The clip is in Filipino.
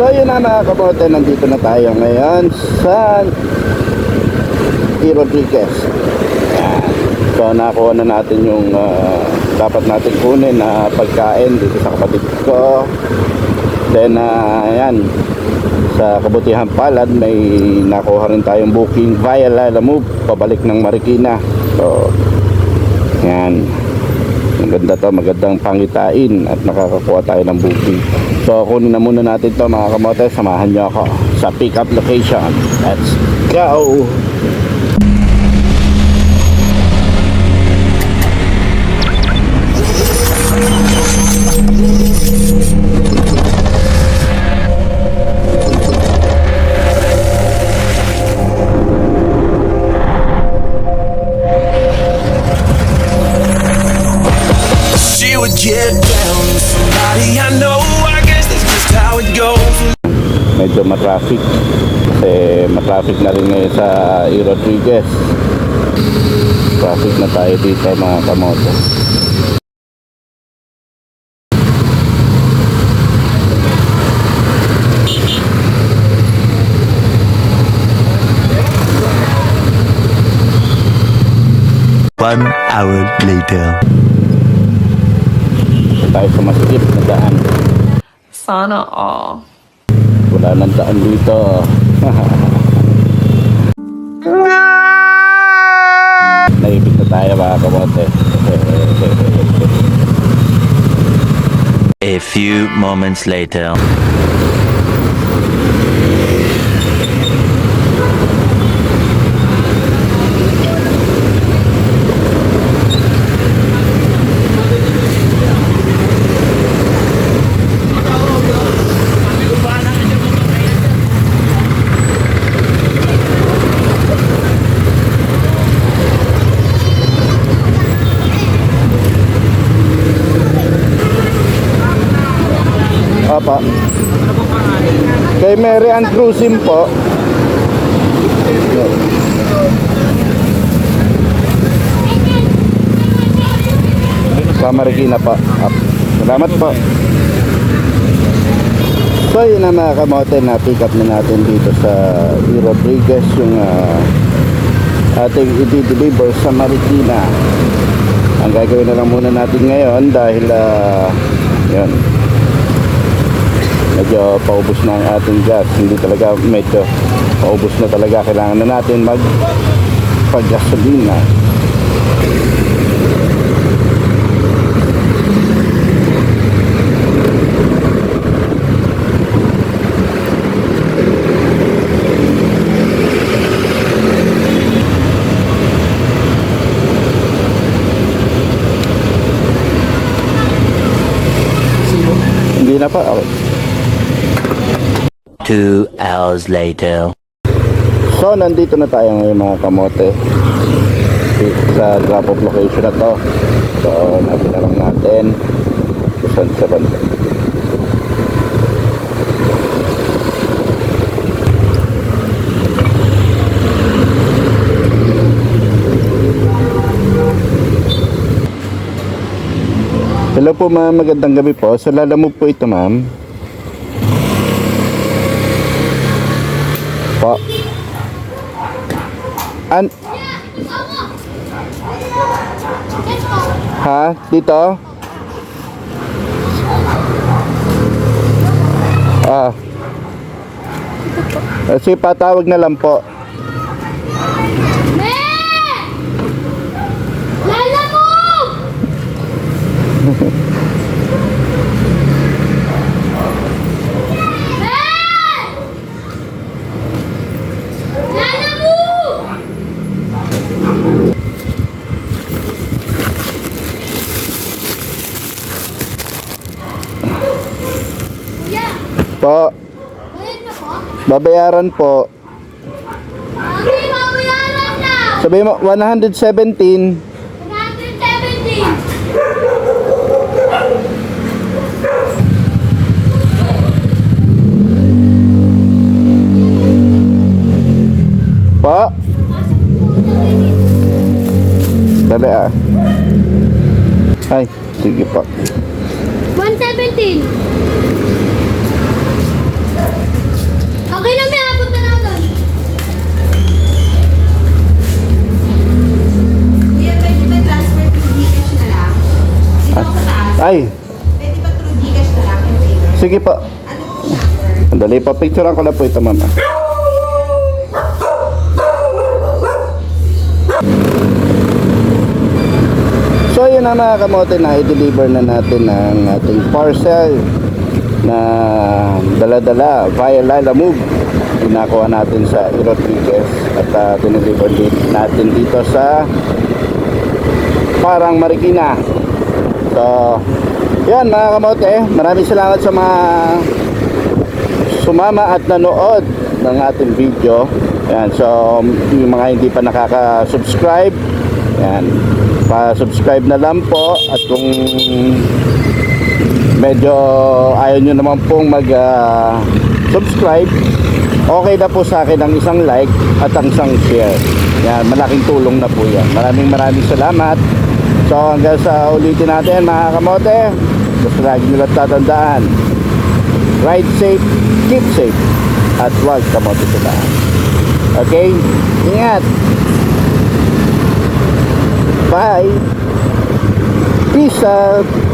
So yun na mga kabote, nandito na tayo ngayon sa E. Rodriguez. So nakuha na natin yung dapat natin kunin na pagkain dito sa kapatid ko. Then ayan, sa kabutihan palad may nakuha rin tayong booking via Lalamove pabalik ng Marikina. So yan, maganda to, magandang pangitain at nakakakuha tayo ng booking. So kunin na muna natin to mga kamote, samahan nyo ako sa pick up location. Let's go! Get down with somebody I know. I guess that's just how it goes. Medyo matraffic kasi matraffic na rin ngayon sa E. Rodriguez. Traffic na tayo dito mga kamote. One hour later. Tayo sa masikip na daan. Sana all. Wala nang daan dito. Naipit na tayo mga kamote. A few moments later. Apa? Kay Mary Ann Cruisim po. Sa Marikina pa. Salamat po. So yun na mga kamote, na-pick up na natin dito sa E. Rodriguez yung ating i-deliver sa Marikina. Ang gagawin na lang muna natin ngayon dahil yun, medyo paubos na ang ating gas. Hindi talaga, medyo paubos na talaga. Kailangan na natin magpag-gasolina. Hindi na pa. Okay. 2 hours later. So nandito na tayo ngayon mga kamote sa drop off location na to. So natin na lang natin saan sa banda. Hello po ma'am, magandang gabi po. Sa Lalamove po ito ma'am. Po. Ha? Dito? Kasi patawag na lang po. Po. Babayaran po. Sabi mo 117. 117. Po. Dali Ay, sige po. 117. Ay, Pwede ba through Gcash na lang and payment? sige po. Ano po siya, sir? Sandali pa, picturean ko na po ito, mama. So yun na mga kamote, na i-deliver na natin ang ating parcel na dala-dala via Lila Move. Inakuha natin sa Rodriguez at dineliver natin dito sa Parang Marikina. So yan mga kamote, maraming salamat sa mga sumama at nanood ng ating video. Yan, so yung mga hindi pa nakaka-subscribe, yan, pa-subscribe na lang po. At kung medyo ayaw nyo naman pong mag-subscribe, okay na po sa akin ang isang like at ang isang share. Yan, malaking tulong na po yan. Maraming salamat. So hanggang sa ulitin natin mga kamote, basta lagi nyo lang tatandaan, ride safe, keep safe, at huwag kamote sa daan. Okay? Ingat! Bye! Peace out!